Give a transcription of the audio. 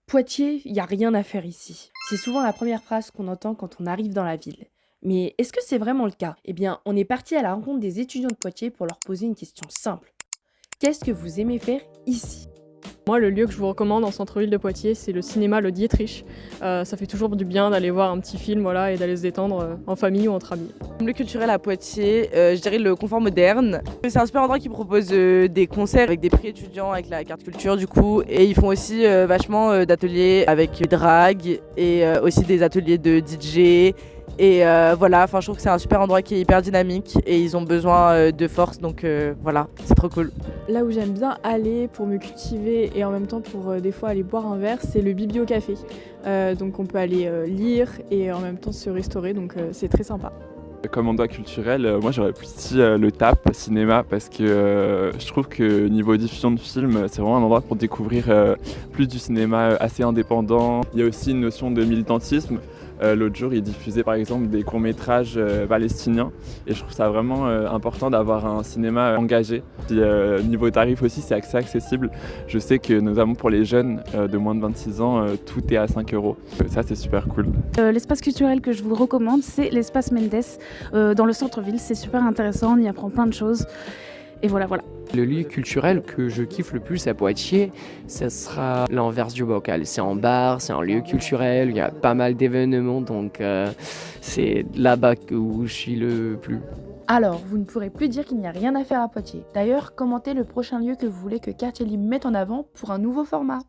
Poitiers, il y a rien à faire ici. C'est souvent la première phrase qu'on entend quand on arrive dans la ville. Mais est-ce que c'est vraiment le cas? Eh bien, on est parti à la rencontre des étudiants de Poitiers pour leur poser une question simple. Qu'est-ce que vous aimez faire ici? Moi, le lieu que je vous recommande en centre-ville de Poitiers, c'est le cinéma Le Dietrich. Ça fait toujours du bien d'aller voir un petit film voilà, et d'aller se détendre en famille ou entre amis. Le culturel à Poitiers, je dirais le confort moderne. C'est un super endroit qui propose des concerts avec des prix étudiants avec la carte culture du coup. Et ils font aussi vachement d'ateliers avec drag et aussi des ateliers de DJ. Et voilà, enfin je trouve que c'est un super endroit qui est hyper dynamique et ils ont besoin de force donc voilà, c'est trop cool. Là où j'aime bien aller pour me cultiver et en même temps pour des fois aller boire un verre, c'est le Bibliocafé. Donc on peut aller lire et en même temps se restaurer, donc c'est très sympa. Comme endroit culturel, moi j'aurais plus dit le TAP cinéma parce que je trouve que niveau diffusion de films, c'est vraiment un endroit pour découvrir plus du cinéma assez indépendant. Il y a aussi une notion de militantisme. L'autre jour, ils diffusaient par exemple des courts-métrages palestiniens et je trouve ça vraiment important d'avoir un cinéma engagé. Puis, niveau tarif aussi, c'est assez accessible. Je sais que notamment pour les jeunes de moins de 26 ans, tout est à 5 euros. Ça, c'est super cool. L'espace culturel que je vous recommande, c'est l'espace Mendes dans le centre-ville. C'est super intéressant, on y apprend plein de choses. Et voilà. Le lieu culturel que je kiffe le plus à Poitiers, ça sera l'Anvers du Bocal. C'est en bar, c'est un lieu culturel, il y a pas mal d'événements, donc c'est là-bas où je suis le plus. Alors, vous ne pourrez plus dire qu'il n'y a rien à faire à Poitiers. D'ailleurs, commentez le prochain lieu que vous voulez que Quartier Libre mette en avant pour un nouveau format.